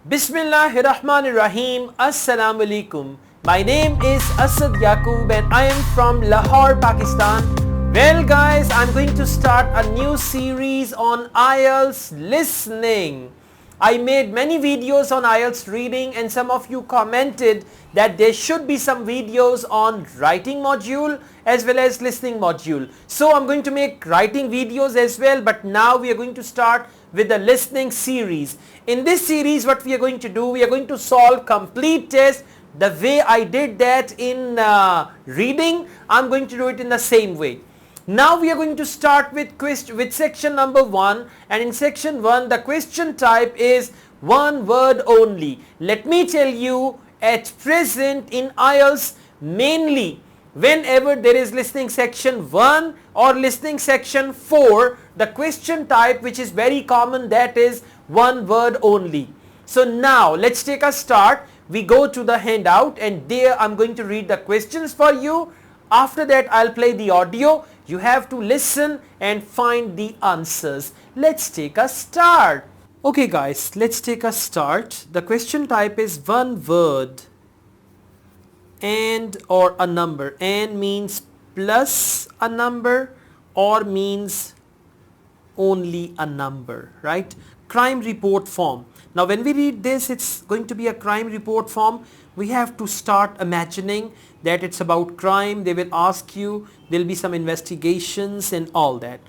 Bismillahirrahmanirrahim. Assalamu alaikum. My name is Asad Yaqub and I am from Lahore, Pakistan. Well guys, I'm going to start a new series on Ielts listening. I made many videos on Ielts reading and some of you commented that there should be some videos on writing module as well as listening module. So I'm going to make writing videos as well, but now we are going to start with the listening series. In this series what we are going to do, we are going to solve complete test the way I did that in reading. I'm going to do it in the same way. Now we are going to start with section number 1, and in section 1 the question type is one word only. Let me tell you, at present in Ielts, mainly whenever there is listening section 1 or listening section 4, the question type which is very common, that is one word only. So now let's take a start. We go to the handout and there I'm going to read the questions for you. After that I'll play the audio. You have to listen and find the answers. Let's take a start. Okay guys, let's take a start. The question type is one word and or a number. And means plus a number or means only a number, right? Crime report form. Now when we read this, it's going to be a crime report form. We have to start imagining that it's about crime. They will ask you, there'll be some investigations and all that.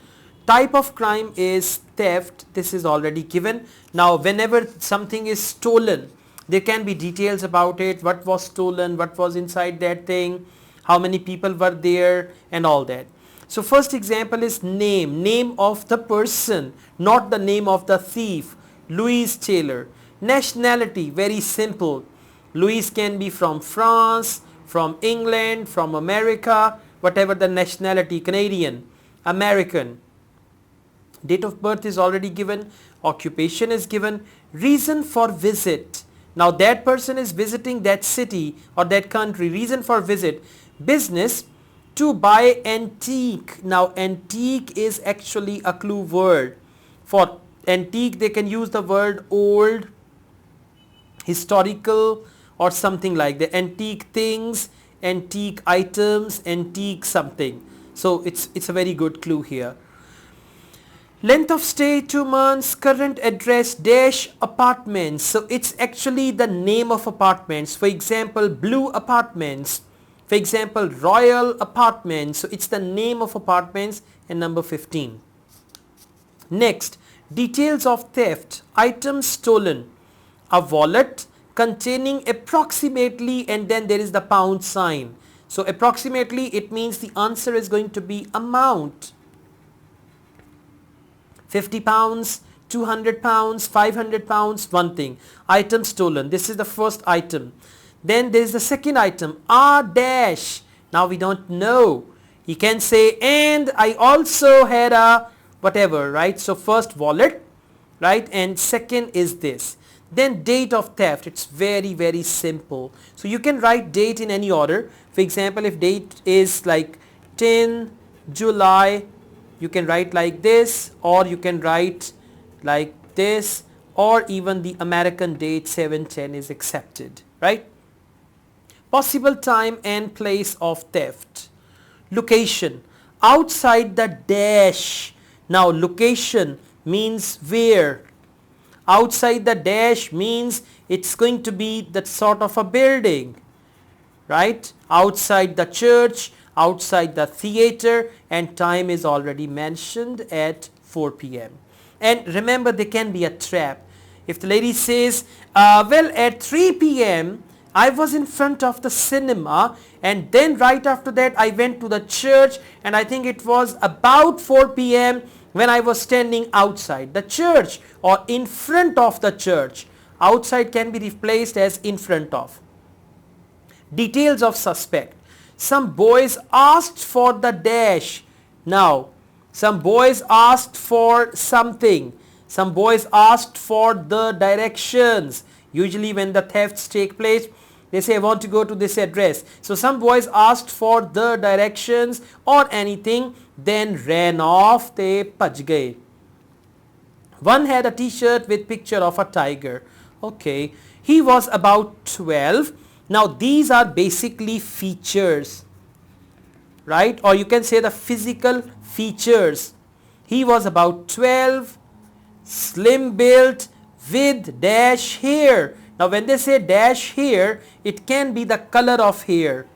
Type of crime is theft. This is already given. Now whenever something is stolen, there can be details about it, what was stolen, what was inside that thing, how many people were there and all that. So first example is name of the person, not the name of the thief. Louis Taylor. Nationality, very simple. Louis can be from France, from England, from America, whatever the nationality, Canadian, American. Date of birth is already given, occupation is given, reason for visit. Now that person is visiting that city or that country, reason for visit. Business, to buy antique. Now antique is actually a clue word. For antique they can use the word old, historical or something like that. Antique things, antique items, antique something. So it's a very good clue here. Length of stay 2 months, current address dash apartments. So it's actually the name of apartments. For example, Blue Apartments. For example, Royal Apartments. So it's the name of apartments. And number 15. Next, details of theft. Items stolen. A wallet containing approximately, and then there is the pound sign. So approximately, it means the answer is going to be amount. 50 pounds, 200 pounds, 500 pounds, one thing. Item stolen. This is the first item. Then there is the second item, R dash. Now we don't know. You can say, and I also had a whatever, right? So first wallet, right? And second is this. Then date of theft. It's very, very simple. So you can write date in any order. For example, if date is like 10 July, you can write like this, or you can write like this, or even the American date 7/10 is accepted, right? Possible time and place of theft. Location, outside the dash. Now location means where. Outside the dash means it's going to be that sort of a building, right? Outside the church, outside the theater, and time is already mentioned at 4 p.m. And remember, there can be a trap. If the lady says, well, at 3 p.m. I was in front of the cinema, and then right after that I went to the church, and I think it was about 4 p.m. when I was standing outside the church or in front of the church. Outside can be replaced as in front of. Details of suspect. Some boys asked for the dash. Now, some boys asked for something. Some boys asked for the directions. Usually when the thefts take place, they say, I want to go to this address. So some boys asked for the directions or anything, then ran off. They bhaj gaye. One had a t-shirt with picture of a tiger. Okay, he was about 12. Now these are basically features, right? Or you can say the physical features. He was about 12, slim built, with dash hair. Now when they say dash hair, it can be the color of hair,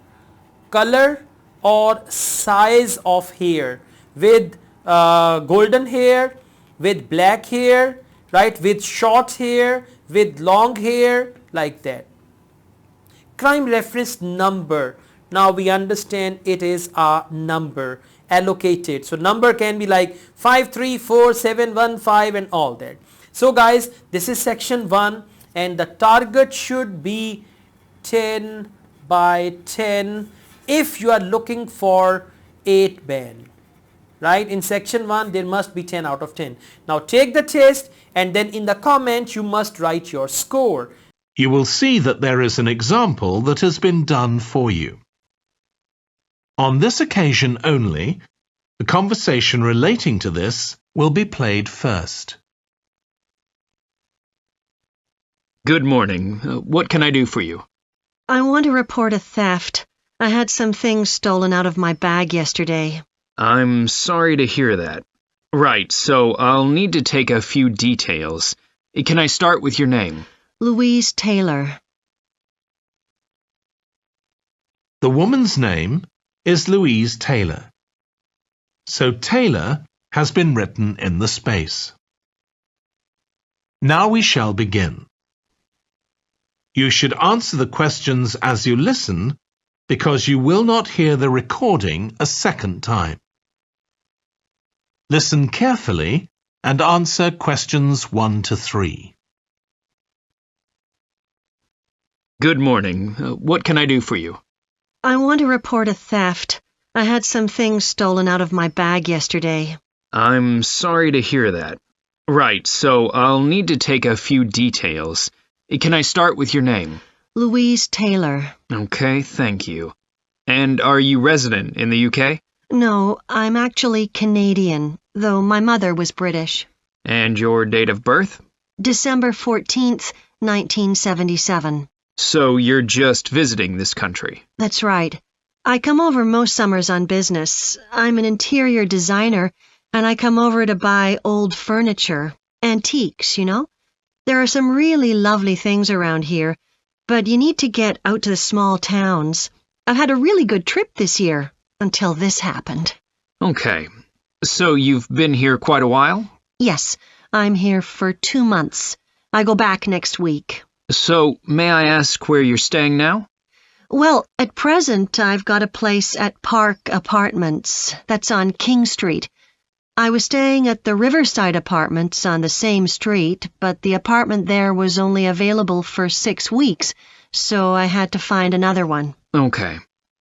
color or size of hair, with golden hair, with black hair, right, with short hair, with long hair, like that. Crime reference number. Now we understand it is a number allocated. So number can be like 534715 and all that. So guys, this is section 1 and the target should be 10 by 10 if you are looking for 8 band. Right, in section 1 there must be 10 out of 10. Now take the test and then in the comment you must write your score. You will see that there is an example that has been done for you. On this occasion only, the conversation relating to this will be played first. Good morning. What can I do for you? I want to report a theft. I had some things stolen out of my bag yesterday. I'm sorry to hear that. Right, so I'll need to take a few details. Can I start with your name? Louise Taylor. The woman's name is Louise Taylor. So Taylor has been written in the space. Now we shall begin. You should answer the questions as you listen because you will not hear the recording a second time. Listen carefully and answer questions 1 to 3. Good morning. What can I do for you? I want to report a theft. I had some things stolen out of my bag yesterday. I'm sorry to hear that. Right, so I'll need to take a few details. Can I start with your name? Louise Taylor. Okay, thank you. And are you resident in the UK? No, I'm actually Canadian, though my mother was British. And your date of birth? December 14th, 1977. So you're just visiting this country? That's right. I come over most summers on business. I'm an interior designer, and I come over to buy old furniture. Antiques, you know? There are some really lovely things around here, but you need to get out to the small towns. I've had a really good trip this year, until this happened. Okay. So you've been here quite a while? Yes, I'm here for 2 months. I go back next week. So, may I ask where you're staying now? Well, at present, I've got a place at Park Apartments. That's on King Street. I was staying at the Riverside Apartments on the same street, but the apartment there was only available for 6 weeks, so I had to find another one. Okay.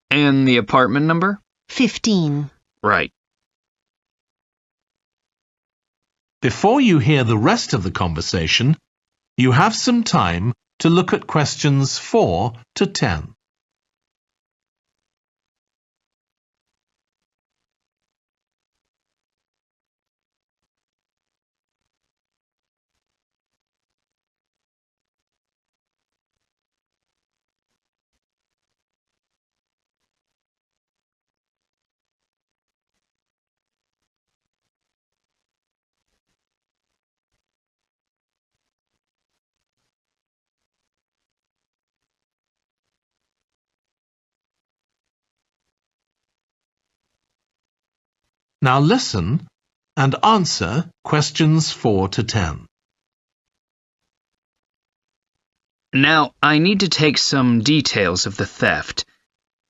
And the apartment number? 15. Right. Before you hear the rest of the conversation, you have some time to look at questions 4 to 10. Now listen and answer questions 4 to 10. Now, I need to take some details of the theft.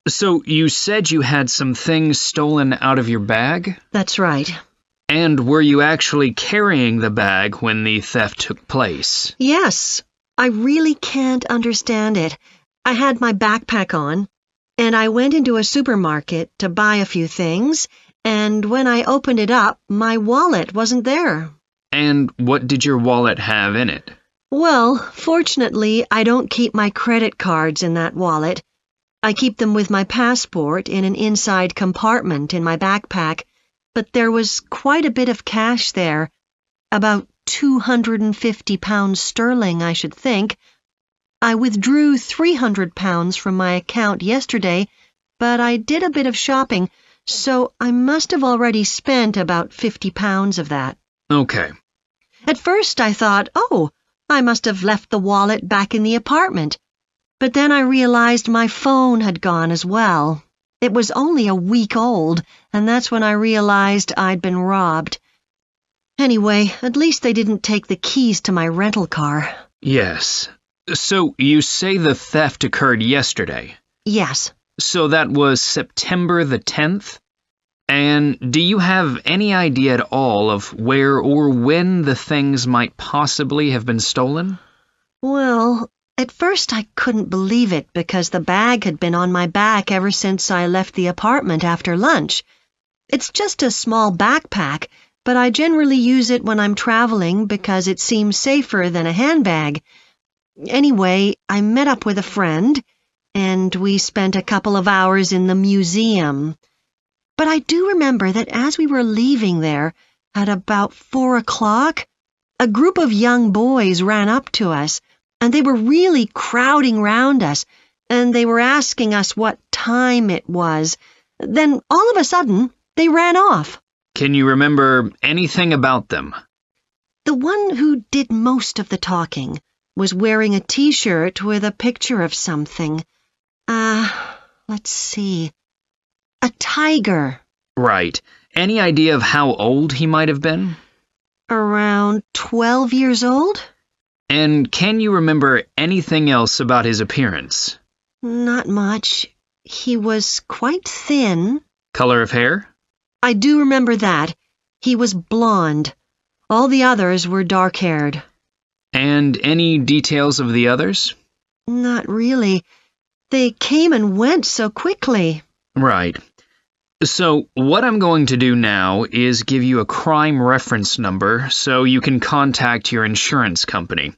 So, you said you had some things stolen out of your bag? That's right. And were you actually carrying the bag when the theft took place? Yes, I really can't understand it. I had my backpack on, and I went into a supermarket to buy a few things, and when I opened it up, my wallet wasn't there. And what did your wallet have in it? Well, fortunately, I don't keep my credit cards in that wallet. I keep them with my passport in an inside compartment in my backpack, but there was quite a bit of cash there, about £250 sterling, I should think. I withdrew £300 from my account yesterday, but I did a bit of shopping, so I must have already spent about £50 of that. Okay. At first I thought, oh, I must have left the wallet back in the apartment. But then I realized my phone had gone as well. It was only a week old, and that's when I realized I'd been robbed. Anyway, at least they didn't take the keys to my rental car. Yes. So you say the theft occurred yesterday? Yes. So that was September the 10th? And do you have any idea at all of where or when the things might possibly have been stolen? Well, at first I couldn't believe it because the bag had been on my back ever since I left the apartment after lunch. It's just a small backpack, but I generally use it when I'm traveling because it seems safer than a handbag. Anyway, I met up with a friend, and we spent a couple of hours in the museum. But I do remember that as we were leaving there, at about 4 o'clock, a group of young boys ran up to us, and they were really crowding round us, and they were asking us what time it was. Then, all of a sudden, they ran off. Can you remember anything about them? The one who did most of the talking was wearing a T-shirt with a picture of something. Let's see. A tiger. Right. Any idea of how old he might have been? Around 12 years old? And can you remember anything else about his appearance? Not much. He was quite thin. Color of hair? I do remember that. He was blonde. All the others were dark-haired. And any details of the others? Not really. They came and went so quickly. Right. So what I'm going to do now is give you a crime reference number so you can contact your insurance company.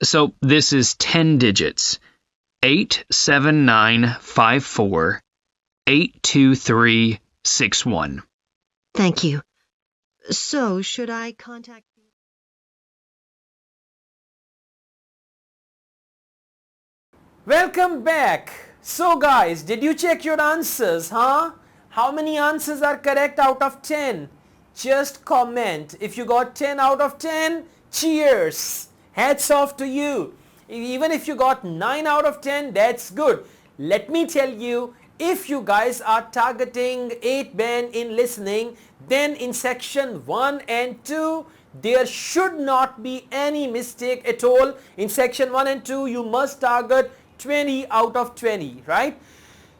So this is 10 digits. 87954 82361. Thank you. So, should I contact... Welcome back. So guys, did you check your answers, huh? How many answers are correct out of 10? Just comment. If you got 10 out of 10, cheers. Hats off to you. Even if you got 9 out of 10, that's good. Let me tell you, if you guys are targeting 8 band in listening, then in section 1 and 2, there should not be any mistake at all. In section 1 and 2, you must target 20 out of 20, right?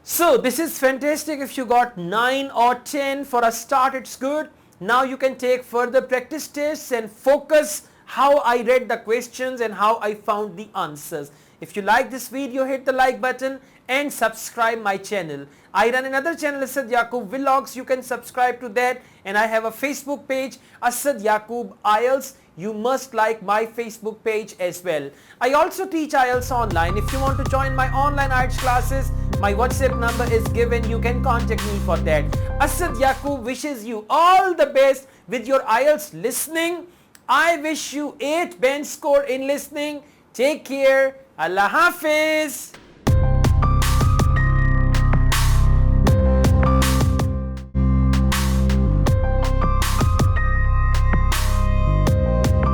So this is fantastic. If you got 9 or 10 for a start, it's good. Now you can take further practice tests and focus how I read the questions and how I found the answers. If you like this video, hit the like button and subscribe my channel. I run another channel, Asad Yaqub Vlogs. You can subscribe to that, and I have a Facebook page, Asad Yaqub Ielts. You must like my Facebook page as well. I also teach Ielts online. If you want to join my online Ielts classes, my WhatsApp number is given. You can contact me for that. Asad Yaqub wishes you all the best with your Ielts listening. I wish you 8 band score in listening. Take care. Allah Hafiz.